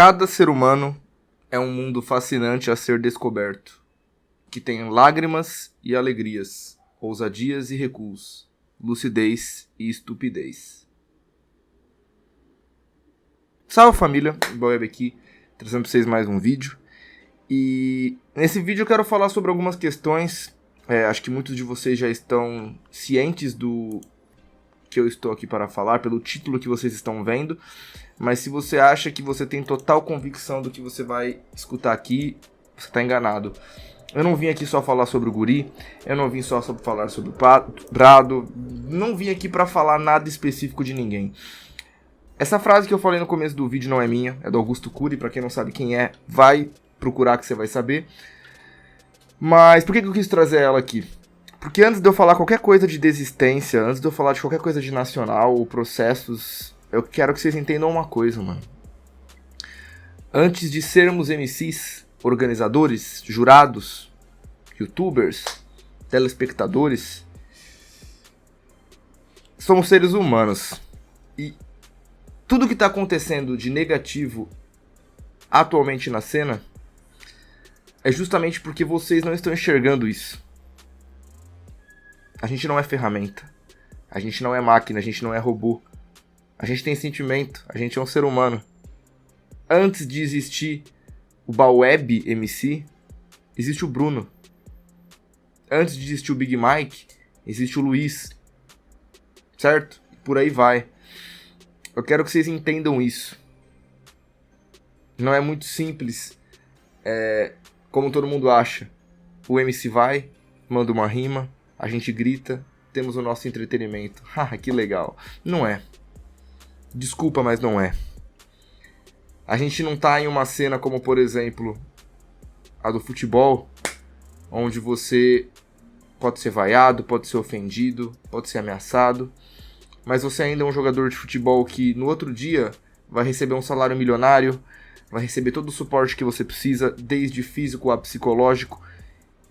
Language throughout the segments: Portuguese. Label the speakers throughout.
Speaker 1: Cada ser humano é um mundo fascinante a ser descoberto, que tem lágrimas e alegrias, ousadias e recuos, lucidez e estupidez. Salve família, Boeb aqui, trazendo pra vocês mais um vídeo. E nesse vídeo eu quero falar sobre algumas questões. Acho que muitos de vocês já estão cientes do que eu estou aqui para falar, pelo título que vocês estão vendo. Mas se você acha que você tem total convicção do que você vai escutar aqui, você está enganado. Eu não vim aqui só falar sobre o Guri, eu não vim só falar sobre o Prado, não vim aqui para falar nada específico de ninguém. Essa frase que eu falei no começo do vídeo não é minha, é do Augusto Cury. Para quem não sabe quem é, vai procurar que você vai saber. Mas por que eu quis trazer ela aqui? Porque antes de eu falar qualquer coisa de desistência, antes de eu falar de qualquer coisa de nacional ou processos, eu quero que vocês entendam uma coisa, mano. Antes de sermos MCs, organizadores, jurados, youtubers, telespectadores, somos seres humanos. E tudo que está acontecendo de negativo atualmente na cena é justamente porque vocês não estão enxergando isso. A gente não é ferramenta. A gente não é máquina, a gente não é robô. A gente tem sentimento, a gente é um ser humano. Antes de existir o Boeb MC, existe o Bruno. Antes de existir o Big Mike, existe o Luiz. Certo? E por aí vai. Eu quero que vocês entendam isso. Não é muito simples, como todo mundo acha. O MC vai, manda uma rima, a gente grita, temos o nosso entretenimento. Ah, que legal. Não é. Desculpa, mas não é. A gente não tá em uma cena como, por exemplo, a do futebol, onde você pode ser vaiado, pode ser ofendido, pode ser ameaçado, mas você ainda é um jogador de futebol que no outro dia vai receber um salário milionário, vai receber todo o suporte que você precisa, desde físico a psicológico,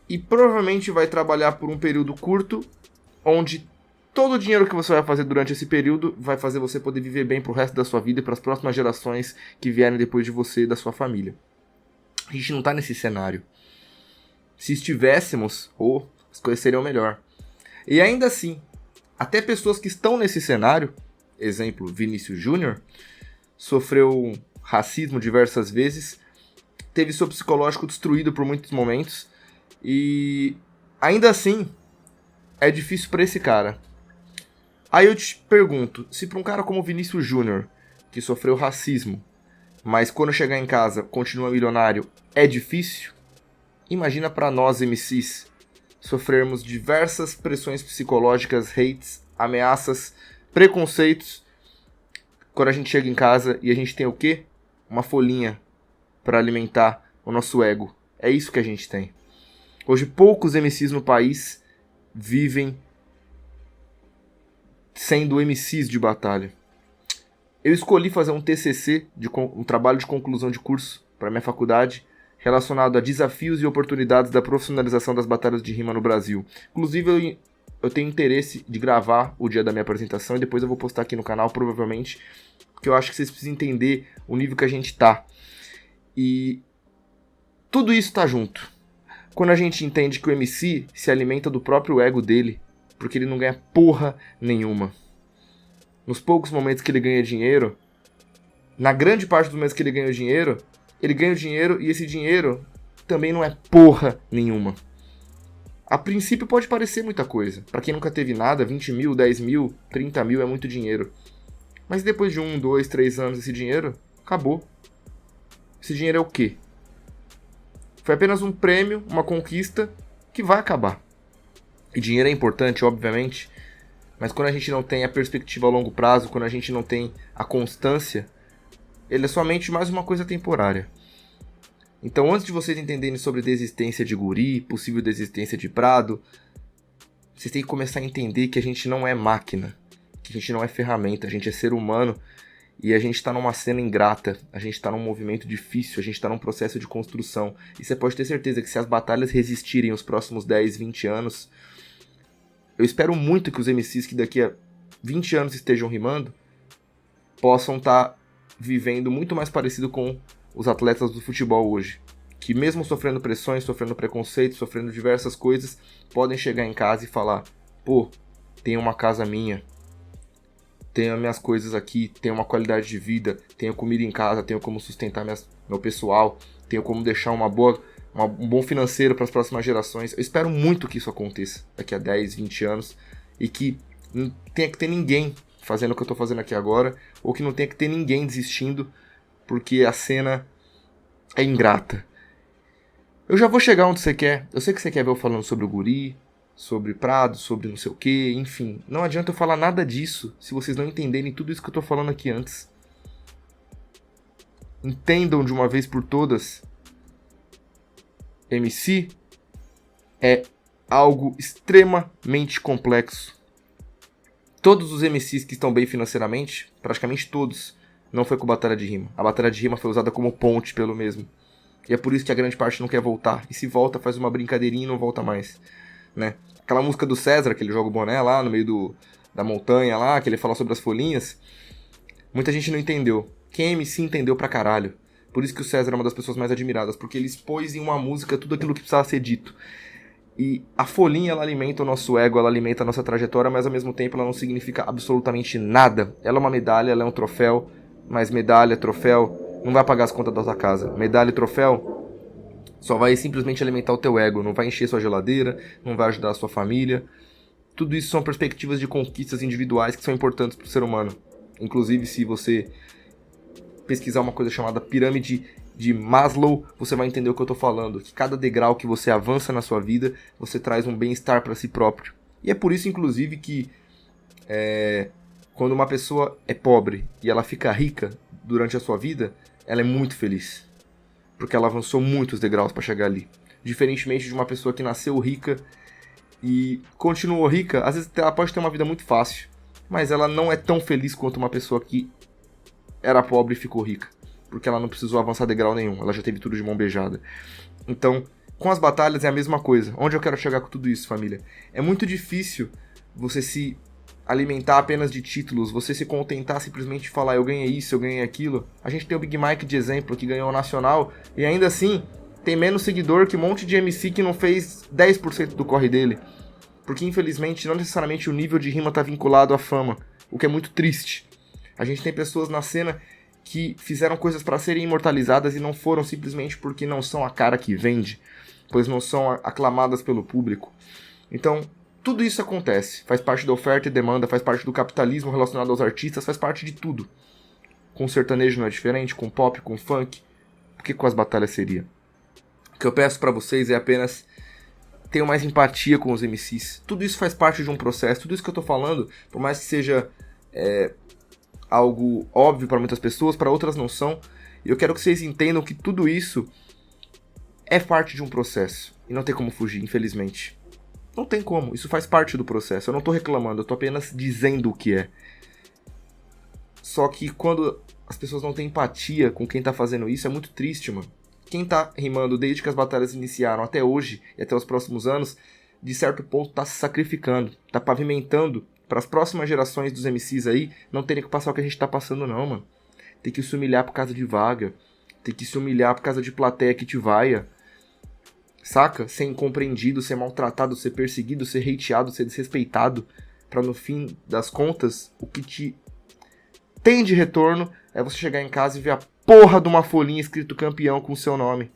Speaker 1: e provavelmente vai trabalhar por um período curto, onde todo o dinheiro que você vai fazer durante esse período vai fazer você poder viver bem pro resto da sua vida e para as próximas gerações que vierem depois de você e da sua família. A gente não tá nesse cenário. Se estivéssemos, as coisas seriam melhor. E ainda assim, até pessoas que estão nesse cenário, exemplo, Vinícius Júnior, sofreu racismo diversas vezes, teve seu psicológico destruído por muitos momentos, e ainda assim é difícil para esse cara. Aí eu te pergunto, se para um cara como Vinícius Júnior, que sofreu racismo, mas quando chegar em casa continua milionário, é difícil? Imagina para nós MCs sofrermos diversas pressões psicológicas, hates, ameaças, preconceitos, quando a gente chega em casa e a gente tem o quê? Uma folhinha para alimentar o nosso ego. É isso que a gente tem. Hoje poucos MCs no país vivem sendo MCs de batalha. Eu escolhi fazer um TCC, um trabalho de conclusão de curso para minha faculdade, relacionado a desafios e oportunidades da profissionalização das batalhas de rima no Brasil. Inclusive, eu tenho interesse de gravar o dia da minha apresentação e depois eu vou postar aqui no canal, provavelmente, porque eu acho que vocês precisam entender o nível que a gente tá. E tudo isso tá junto. Quando a gente entende que o MC se alimenta do próprio ego dele, porque ele não ganha porra nenhuma. Nos poucos momentos que ele ganha dinheiro, na grande parte dos momentos que ele ganha o dinheiro e esse dinheiro também não é porra nenhuma. A princípio pode parecer muita coisa. Pra quem nunca teve nada, 20 mil, 10 mil, 30 mil é muito dinheiro. Mas depois de 1, 2, 3 anos esse dinheiro, acabou. Esse dinheiro é o quê? Foi apenas um prêmio, uma conquista que vai acabar. E dinheiro é importante, obviamente, mas quando a gente não tem a perspectiva a longo prazo, quando a gente não tem a constância, ele é somente mais uma coisa temporária. Então, antes de vocês entenderem sobre desistência de Guri, possível desistência de Prado, vocês têm que começar a entender que a gente não é máquina, que a gente não é ferramenta, a gente é ser humano e a gente está numa cena ingrata, a gente está num movimento difícil, a gente está num processo de construção. E você pode ter certeza que se as batalhas resistirem os próximos 10, 20 anos, eu espero muito que os MCs que daqui a 20 anos estejam rimando possam estar vivendo muito mais parecido com os atletas do futebol hoje. Que mesmo sofrendo pressões, sofrendo preconceito, sofrendo diversas coisas, podem chegar em casa e falar: pô, tenho uma casa minha, tenho as minhas coisas aqui, tenho uma qualidade de vida, tenho comida em casa, tenho como sustentar meu pessoal, tenho como deixar um bom financeiro para as próximas gerações. Eu espero muito que isso aconteça daqui a 10, 20 anos e que não tenha que ter ninguém fazendo o que eu tô fazendo aqui agora, ou que não tenha que ter ninguém desistindo porque a cena é ingrata. Eu já vou chegar onde você quer. Eu sei que você quer ver eu falando sobre o Guri, sobre Prado, sobre não sei o que, enfim. Não adianta eu falar nada disso se vocês não entenderem tudo isso que eu tô falando aqui antes. Entendam de uma vez por todas. MC é algo extremamente complexo. Todos os MCs que estão bem financeiramente, praticamente todos, não foi com batalha de rima. A batalha de rima foi usada como ponte pelo mesmo. E é por isso que a grande parte não quer voltar. E se volta, faz uma brincadeirinha e não volta mais. Né? Aquela música do César, que ele joga o boné lá no meio da montanha lá, que ele fala sobre as folhinhas. Muita gente não entendeu. Quem é MC entendeu pra caralho. Por isso que o César é uma das pessoas mais admiradas. Porque ele expôs em uma música tudo aquilo que precisava ser dito. E a folhinha, ela alimenta o nosso ego, ela alimenta a nossa trajetória, mas ao mesmo tempo ela não significa absolutamente nada. Ela é uma medalha, ela é um troféu, mas medalha, troféu, não vai pagar as contas da tua casa. Medalha e troféu só vai simplesmente alimentar o teu ego, não vai encher sua geladeira, não vai ajudar a sua família. Tudo isso são perspectivas de conquistas individuais que são importantes para o ser humano. Inclusive, se você pesquisar uma coisa chamada pirâmide de Maslow, você vai entender o que eu tô falando, que cada degrau que você avança na sua vida, você traz um bem-estar para si próprio. E é por isso, inclusive, que quando uma pessoa é pobre e ela fica rica durante a sua vida, ela é muito feliz, porque ela avançou muitos degraus para chegar ali. Diferentemente de uma pessoa que nasceu rica e continuou rica, às vezes ela pode ter uma vida muito fácil, mas ela não é tão feliz quanto uma pessoa que era pobre e ficou rica. Porque ela não precisou avançar degrau nenhum, ela já teve tudo de mão beijada. Então, com as batalhas é a mesma coisa. Onde eu quero chegar com tudo isso, família? É muito difícil você se alimentar apenas de títulos, você se contentar simplesmente de falar eu ganhei isso, eu ganhei aquilo. A gente tem o Big Mike de exemplo, que ganhou o Nacional, e ainda assim tem menos seguidor que um monte de MC que não fez 10% do corre dele. Porque infelizmente não necessariamente o nível de rima está vinculado à fama, o que é muito triste. A gente tem pessoas na cena que fizeram coisas para serem imortalizadas e não foram simplesmente porque não são a cara que vende, pois não são aclamadas pelo público. Então, tudo isso acontece, faz parte da oferta e demanda, faz parte do capitalismo relacionado aos artistas, faz parte de tudo. Com sertanejo não é diferente, com pop, com funk, por que com as batalhas seria? O que eu peço para vocês é apenas tenham mais empatia com os MCs. Tudo isso faz parte de um processo, tudo isso que eu tô falando, por mais que seja algo óbvio para muitas pessoas, para outras não são. E eu quero que vocês entendam que tudo isso é parte de um processo. E não tem como fugir, infelizmente. Não tem como, isso faz parte do processo. Eu não tô reclamando, eu tô apenas dizendo o que é. Só que quando as pessoas não têm empatia com quem tá fazendo isso, é muito triste, mano. Quem tá rimando desde que as batalhas iniciaram até hoje e até os próximos anos, de certo ponto tá se sacrificando, tá pavimentando para as próximas gerações dos MCs aí não terem que passar o que a gente tá passando não, mano. Tem que se humilhar por causa de vaga, tem que se humilhar por causa de plateia que te vaia, saca? Ser incompreendido, ser maltratado, ser perseguido, ser hateado, ser desrespeitado, pra no fim das contas, o que te tem de retorno é você chegar em casa e ver a porra de uma folhinha escrito campeão com o seu nome.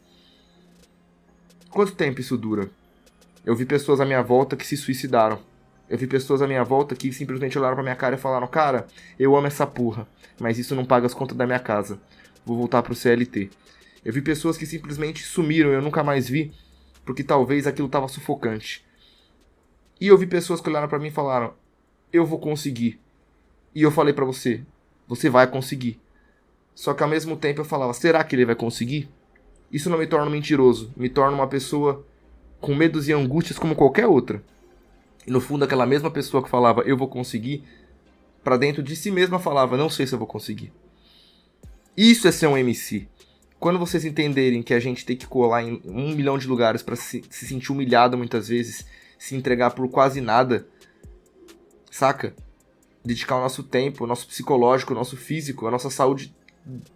Speaker 1: Quanto tempo isso dura? Eu vi pessoas à minha volta que se suicidaram. Eu vi pessoas à minha volta que simplesmente olharam pra minha cara e falaram: cara, eu amo essa porra, mas isso não paga as contas da minha casa. Vou voltar pro CLT. Eu vi pessoas que simplesmente sumiram e eu nunca mais vi, porque talvez aquilo tava sufocante. E eu vi pessoas que olharam pra mim e falaram: eu vou conseguir. E eu falei pra você: você vai conseguir. Só que ao mesmo tempo eu falava: será que ele vai conseguir? Isso não me torna um mentiroso, me torna uma pessoa com medos e angústias como qualquer outra. E no fundo aquela mesma pessoa que falava eu vou conseguir, pra dentro de si mesma falava não sei se eu vou conseguir. Isso é ser um MC. Quando vocês entenderem que a gente tem que colar em 1 milhão de lugares pra se sentir humilhado muitas vezes, se entregar por quase nada, saca? Dedicar o nosso tempo, o nosso psicológico, o nosso físico, a nossa saúde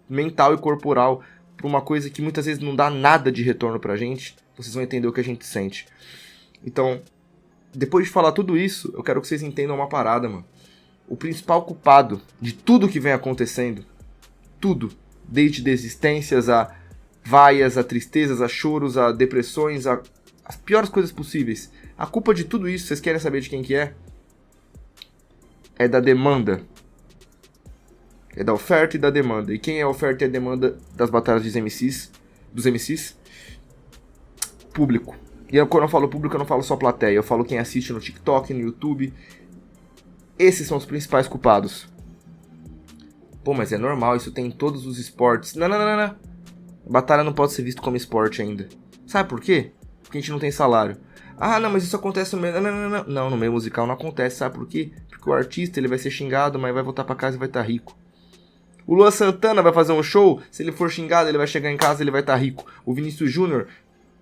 Speaker 1: mental e corporal pra uma coisa que muitas vezes não dá nada de retorno pra gente, vocês vão entender o que a gente sente. Então, depois de falar tudo isso, eu quero que vocês entendam uma parada, mano. O principal culpado de tudo que vem acontecendo, tudo, desde desistências a vaias, a tristezas, a choros, a depressões, as piores coisas possíveis. A culpa de tudo isso, vocês querem saber de quem que é? É da demanda. É da oferta e da demanda. E quem é a oferta e a demanda das batalhas dos MCs? Público. E quando eu falo público, eu não falo só plateia. Eu falo quem assiste no TikTok, no YouTube. Esses são os principais culpados. Pô, mas é normal, isso tem em todos os esportes. Não. Batalha não pode ser visto como esporte ainda. Sabe por quê? Porque a gente não tem salário. Ah, não, mas isso acontece no meio... Não, no meio musical não acontece, sabe por quê? Porque o artista, ele vai ser xingado, mas vai voltar pra casa e vai estar rico. O Luan Santana vai fazer um show, se ele for xingado, ele vai chegar em casa e ele vai estar rico. O Vinícius Júnior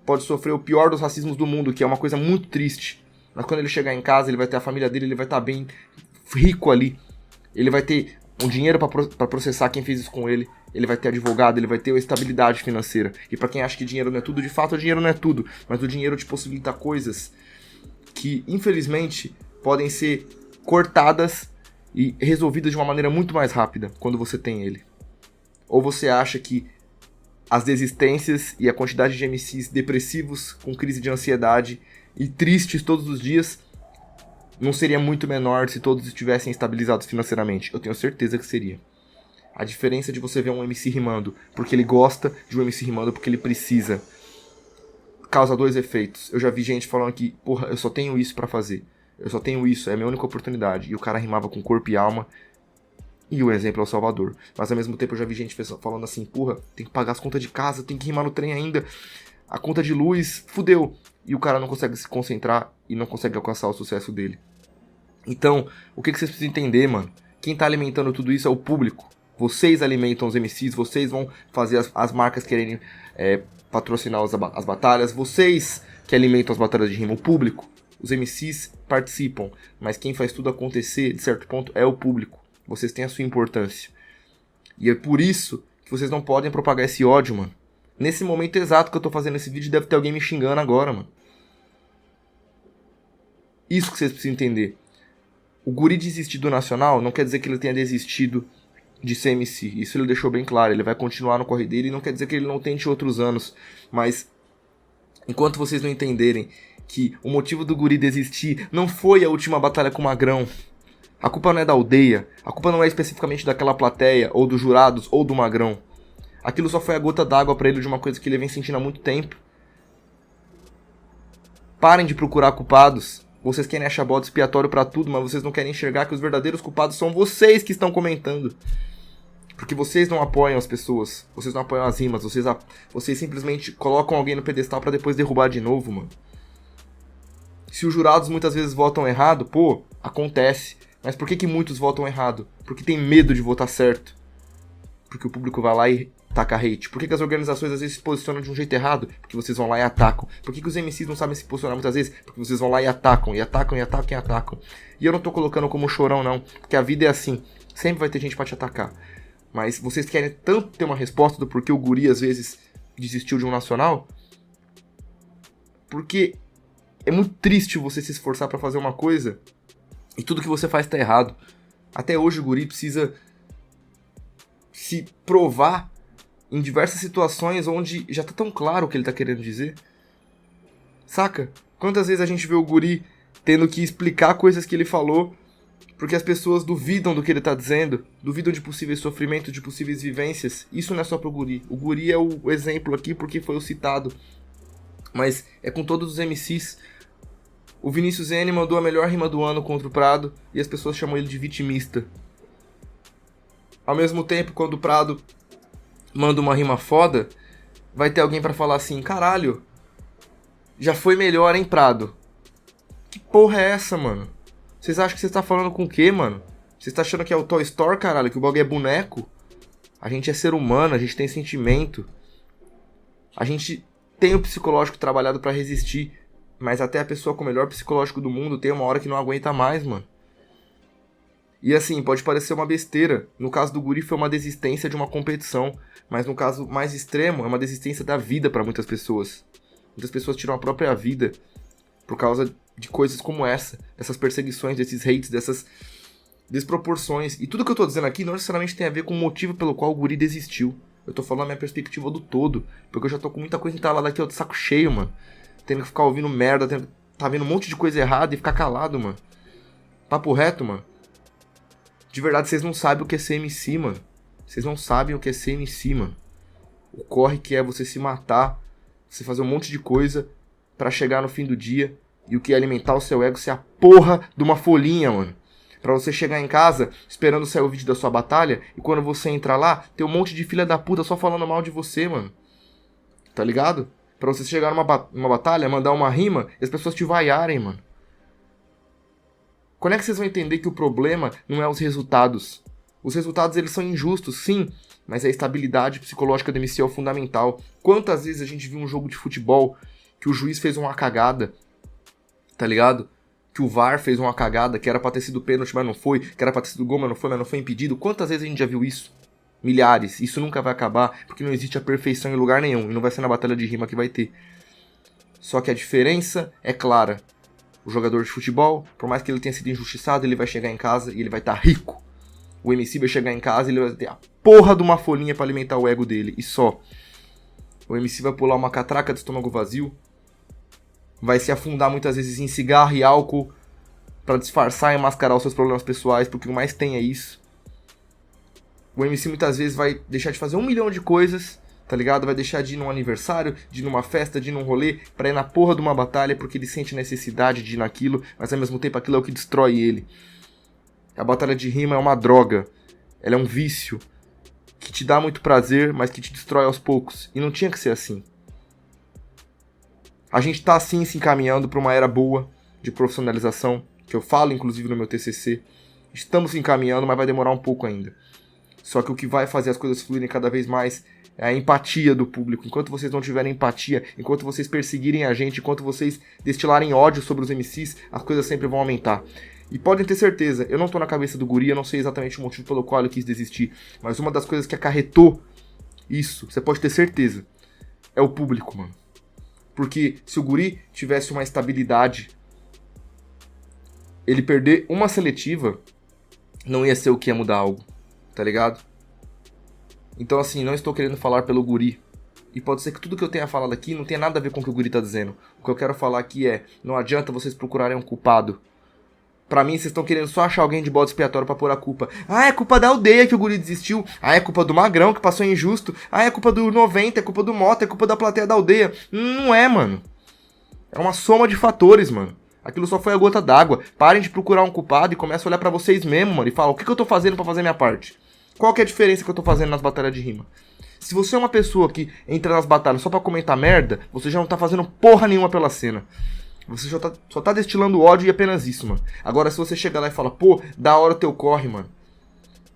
Speaker 1: pode sofrer o pior dos racismos do mundo, que é uma coisa muito triste. Mas quando ele chegar em casa, ele vai ter a família dele, ele vai estar bem rico ali. Ele vai ter um dinheiro pra processar quem fez isso com ele. Ele vai ter advogado, ele vai ter estabilidade financeira. E pra quem acha que dinheiro não é tudo, de fato o dinheiro não é tudo. Mas o dinheiro te possibilita coisas que, infelizmente, podem ser cortadas e resolvidas de uma maneira muito mais rápida quando você tem ele. Ou você acha que as desistências e a quantidade de MCs depressivos, com crise de ansiedade e tristes todos os dias, não seria muito menor se todos estivessem estabilizados financeiramente? Eu tenho certeza que seria. A diferença de você ver um MC rimando porque ele gosta, de um MC rimando porque ele precisa, causa dois efeitos. Eu já vi gente falando que, porra, eu só tenho isso pra fazer. Eu só tenho isso, é a minha única oportunidade. E o cara rimava com corpo e alma. E o exemplo é o Salvador. Mas ao mesmo tempo eu já vi gente falando assim, porra, tem que pagar as contas de casa, tem que rimar no trem ainda. A conta de luz, fudeu. E o cara não consegue se concentrar e não consegue alcançar o sucesso dele. Então, o que vocês precisam entender, mano? Quem tá alimentando tudo isso é o público. Vocês alimentam os MCs, vocês vão fazer as marcas quererem patrocinar as batalhas, vocês que alimentam as batalhas de rima, o público. Os MCs participam, mas quem faz tudo acontecer, de certo ponto, é o público. Vocês têm a sua importância. E é por isso que vocês não podem propagar esse ódio, mano. Nesse momento exato que eu tô fazendo esse vídeo, deve ter alguém me xingando agora, mano. Isso que vocês precisam entender. O Guri desistir do Nacional não quer dizer que ele tenha desistido de ser MC. Isso ele deixou bem claro. Ele vai continuar no corre dele e não quer dizer que ele não tente outros anos. Mas, enquanto vocês não entenderem que o motivo do Guri desistir não foi a última batalha com o Magrão, a culpa não é da aldeia, a culpa não é especificamente daquela plateia, ou dos jurados, ou do Magrão. Aquilo só foi a gota d'água pra ele de uma coisa que ele vem sentindo há muito tempo. Parem de procurar culpados. Vocês querem achar bode expiatório pra tudo, mas vocês não querem enxergar que os verdadeiros culpados são vocês que estão comentando. Porque vocês não apoiam as pessoas, vocês não apoiam as rimas, vocês simplesmente colocam alguém no pedestal pra depois derrubar de novo, mano. Se os jurados muitas vezes votam errado, pô, acontece. Mas por que muitos votam errado? Porque tem medo de votar certo. Porque o público vai lá e taca hate. Por que as organizações às vezes se posicionam de um jeito errado? Porque vocês vão lá e atacam. Por que os MCs não sabem se posicionar muitas vezes? Porque vocês vão lá e atacam, e atacam, e atacam, e atacam. E eu não tô colocando como chorão, não. Porque a vida é assim. Sempre vai ter gente pra te atacar. Mas vocês querem tanto ter uma resposta do porquê o Guri às vezes desistiu de um nacional? Porque é muito triste você se esforçar pra fazer uma coisa e tudo que você faz tá errado. Até hoje o Guri precisa se provar em diversas situações onde já tá tão claro o que ele tá querendo dizer. Saca? Quantas vezes a gente vê o Guri tendo que explicar coisas que ele falou porque as pessoas duvidam do que ele tá dizendo, duvidam de possíveis sofrimentos, de possíveis vivências. Isso não é só pro Guri. O Guri é o exemplo aqui porque foi o citado. Mas é com todos os MCs. O Vinícius N mandou a melhor rima do ano contra o Prado e as pessoas chamam ele de vitimista. Ao mesmo tempo, quando o Prado manda uma rima foda, vai ter alguém pra falar assim, caralho, já foi melhor, hein, Prado? Que porra é essa, mano? Vocês acham que você tá falando com o quê, mano? Vocês tá achando que é o Toy Story, caralho, que o bagulho é boneco? A gente é ser humano, a gente tem sentimento. A gente tem o psicológico trabalhado pra resistir, mas até a pessoa com o melhor psicológico do mundo tem uma hora que não aguenta mais, mano. E assim, pode parecer uma besteira. No caso do guri foi uma desistência de uma competição. Mas no caso mais extremo, é uma desistência da vida pra muitas pessoas. Muitas pessoas tiram a própria vida por causa de coisas como essa. Dessas perseguições, desses hates, dessas desproporções. E tudo que eu tô dizendo aqui não necessariamente tem a ver com o motivo pelo qual o guri desistiu. Eu tô falando a minha perspectiva do todo. Porque eu já tô com muita coisa entalada aqui, ó, de saco cheio, mano. Tendo que ficar ouvindo merda, tendo que tá vendo um monte de coisa errada e ficar calado, mano. Papo reto, mano. De verdade, vocês não sabem o que é ser MC, mano. Vocês não sabem o que é ser MC, mano. O corre que é você se matar, você fazer um monte de coisa pra chegar no fim do dia e o que é alimentar o seu ego ser a porra de uma folhinha, mano. Pra você chegar em casa esperando sair o vídeo da sua batalha e quando você entrar lá, ter um monte de filha da puta só falando mal de você, mano. Tá ligado? Pra você chegar numa batalha, mandar uma rima e as pessoas te vaiarem, mano. Quando é que vocês vão entender que o problema não é os resultados? Os resultados, eles são injustos, sim, mas a estabilidade psicológica do MC é o fundamental. Quantas vezes a gente viu um jogo de futebol que o juiz fez uma cagada, tá ligado? Que o VAR fez uma cagada, que era pra ter sido pênalti, mas não foi, que era pra ter sido gol, mas não foi impedido. Quantas vezes a gente já viu isso? Milhares. Isso nunca vai acabar, porque não existe a perfeição em lugar nenhum, e não vai ser na batalha de rima que vai ter. Só que a diferença é clara. O jogador de futebol, por mais que ele tenha sido injustiçado, ele vai chegar em casa e ele vai estar rico. O MC vai chegar em casa e ele vai ter a porra de uma folhinha pra alimentar o ego dele, e só. O MC vai pular uma catraca de estômago vazio, vai se afundar muitas vezes em cigarro e álcool pra disfarçar e mascarar os seus problemas pessoais, porque o mais tem é isso. O MC muitas vezes vai deixar de fazer 1 milhão de coisas, tá ligado? Vai deixar de ir num aniversário, de ir numa festa, de ir num rolê, pra ir na porra de uma batalha, porque ele sente necessidade de ir naquilo, mas ao mesmo tempo aquilo é o que destrói ele. A batalha de rima é uma droga, ela é um vício, que te dá muito prazer, mas que te destrói aos poucos, e não tinha que ser assim. A gente tá assim se encaminhando pra uma era boa de profissionalização, que eu falo inclusive no meu TCC. Estamos se encaminhando, mas vai demorar um pouco ainda. Só que o que vai fazer as coisas fluírem cada vez mais é a empatia do público. Enquanto vocês não tiverem empatia, enquanto vocês perseguirem a gente, enquanto vocês destilarem ódio sobre os MCs, as coisas sempre vão aumentar. E podem ter certeza, eu não tô na cabeça do guri, eu não sei exatamente o motivo pelo qual ele quis desistir, mas uma das coisas que acarretou isso, você pode ter certeza, é o público, mano. Porque se o guri tivesse uma estabilidade, ele perder uma seletiva, não ia ser o que ia mudar algo, tá ligado? Então assim, não estou querendo falar pelo guri. E pode ser que tudo que eu tenha falado aqui não tenha nada a ver com o que o guri tá dizendo. O que eu quero falar aqui é, não adianta vocês procurarem um culpado. Pra mim, vocês estão querendo só achar alguém de bode expiatório pra pôr a culpa. Ah, é culpa da aldeia que o guri desistiu. Ah, é culpa do Magrão que passou injusto. Ah, é culpa do 90, é culpa do Mota, é culpa da plateia da aldeia. Não é, mano. É uma soma de fatores, mano. Aquilo só foi a gota d'água. Parem de procurar um culpado e comecem a olhar pra vocês mesmo, mano. E falar, o que eu tô fazendo pra fazer minha parte? Qual que é a diferença que eu tô fazendo nas batalhas de rima? Se você é uma pessoa que entra nas batalhas só pra comentar merda, você já não tá fazendo porra nenhuma pela cena. Você só tá destilando ódio e apenas isso, mano. Agora, se você chega lá e fala, pô, da hora o teu corre, mano.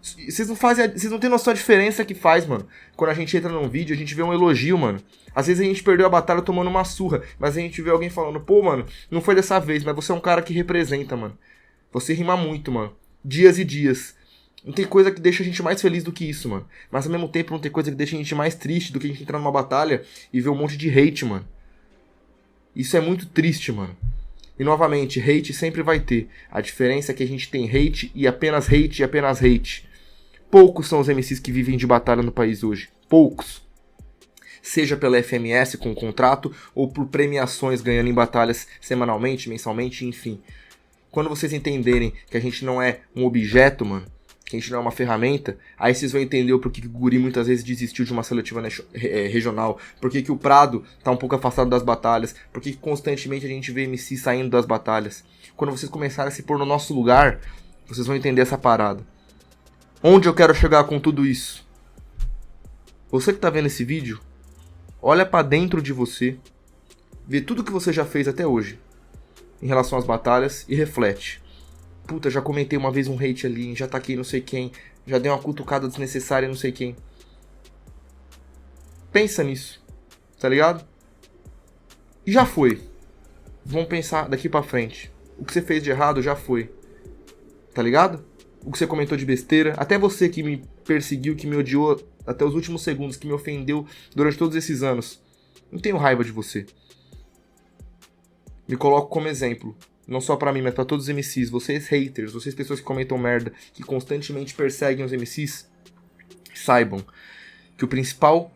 Speaker 1: Vocês não tem noção da diferença que faz, mano. Quando a gente entra num vídeo, a gente vê um elogio, mano. Às vezes a gente perdeu a batalha tomando uma surra, mas a gente vê alguém falando, pô, mano, não foi dessa vez, mas você é um cara que representa, mano. Você rima muito, mano. Dias e dias. Não tem coisa que deixa a gente mais feliz do que isso, mano. Mas ao mesmo tempo não tem coisa que deixa a gente mais triste do que a gente entrar numa batalha e ver um monte de hate, mano. Isso é muito triste, mano. E novamente, hate sempre vai ter. A diferença é que a gente tem hate e apenas hate e apenas hate. Poucos são os MCs que vivem de batalha no país hoje. Poucos. Seja pela FMS com contrato ou por premiações ganhando em batalhas semanalmente, mensalmente, enfim. Quando vocês entenderem que a gente não é um objeto, mano, que a gente não é uma ferramenta, aí vocês vão entender o porquê que o guri muitas vezes desistiu de uma seletiva regional, porquê que o Prado tá um pouco afastado das batalhas, porquê que constantemente a gente vê MC saindo das batalhas. Quando vocês começarem a se pôr no nosso lugar, vocês vão entender essa parada. Onde eu quero chegar com tudo isso? Você que tá vendo esse vídeo, olha pra dentro de você, vê tudo que você já fez até hoje em relação às batalhas e reflete. Puta, já comentei uma vez um hate ali, já taquei não sei quem, já dei uma cutucada desnecessária não sei quem. Pensa nisso, tá ligado? E já foi. Vamos pensar daqui pra frente. O que você fez de errado já foi. Tá ligado? o que você comentou de besteira, até você que me perseguiu, que me odiou até os últimos segundos, que me ofendeu durante todos esses anos. Não tenho raiva de você. Me coloco como exemplo. Não só pra mim, mas pra todos os MCs. Vocês haters, vocês pessoas que comentam merda, que constantemente perseguem os MCs, saibam que o principal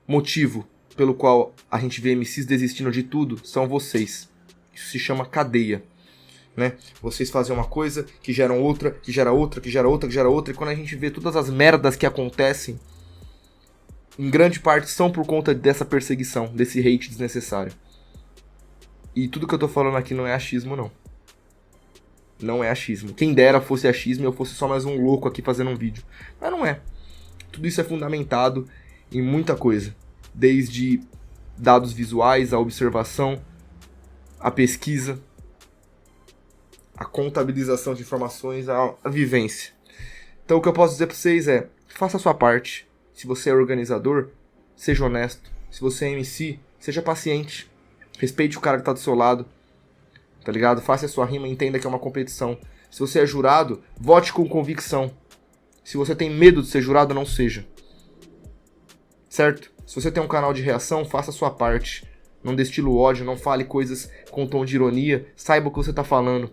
Speaker 1: motivo pelo qual a gente vê MCs desistindo de tudo são vocês. Isso se chama cadeia, né? Vocês fazem uma coisa, que geram outra, que gera outra, que gera outra, que gera outra, e quando a gente vê todas as merdas que acontecem, em grande parte são por conta dessa perseguição, desse hate desnecessário. E tudo que eu tô falando aqui não é achismo, não. Não é achismo. Quem dera fosse achismo e eu fosse só mais um louco aqui fazendo um vídeo. Mas não é. Tudo isso é fundamentado em muita coisa. Desde dados visuais, a observação, a pesquisa, a contabilização de informações, a vivência. Então o que eu posso dizer pra vocês é, faça a sua parte. Se você é organizador, seja honesto. Se você é MC, seja paciente. Respeite o cara que tá do seu lado. Tá ligado? Faça a sua rima e entenda que é uma competição. Se você é jurado, vote com convicção. Se você tem medo de ser jurado, não seja. Certo? Se você tem um canal de reação, faça a sua parte. Não destile ódio, não fale coisas com tom de ironia. Saiba o que você tá falando.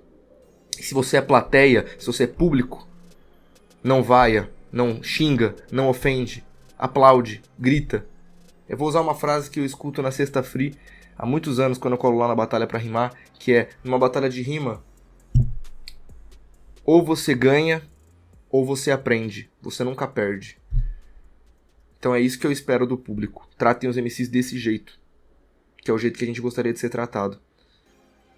Speaker 1: Se você é plateia, se você é público, não vaia, não xinga, não ofende. Aplaude, grita. Eu vou usar uma frase que eu escuto na Sexta Free há muitos anos, quando eu colo lá na Batalha pra Rimar, que é, numa batalha de rima, ou você ganha, ou você aprende. Você nunca perde. Então é isso que eu espero do público. Tratem os MCs desse jeito, que é o jeito que a gente gostaria de ser tratado.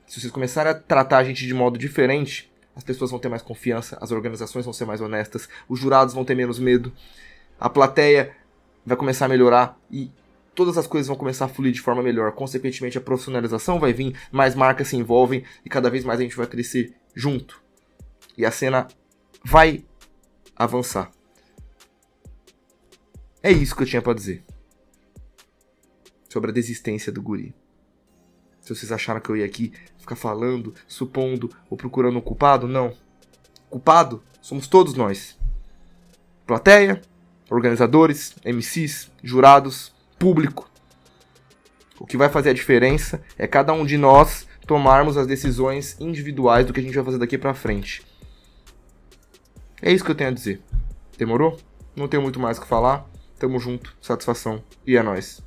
Speaker 1: Se vocês começarem a tratar a gente de modo diferente, as pessoas vão ter mais confiança, as organizações vão ser mais honestas, os jurados vão ter menos medo, a plateia vai começar a melhorar e todas as coisas vão começar a fluir de forma melhor. Consequentemente, a profissionalização vai vir, mais marcas se envolvem e cada vez mais a gente vai crescer junto. E a cena vai avançar. É isso que eu tinha pra dizer sobre a desistência do guri. Se vocês acharam que eu ia aqui ficar falando, supondo ou procurando um culpado, não. Culpado somos todos nós. Plateia, organizadores, MCs, jurados, público. O que vai fazer a diferença é cada um de nós tomarmos as decisões individuais do que a gente vai fazer daqui pra frente. É isso que eu tenho a dizer. Demorou? Não tenho muito mais o que falar. Tamo junto, satisfação e é nóis.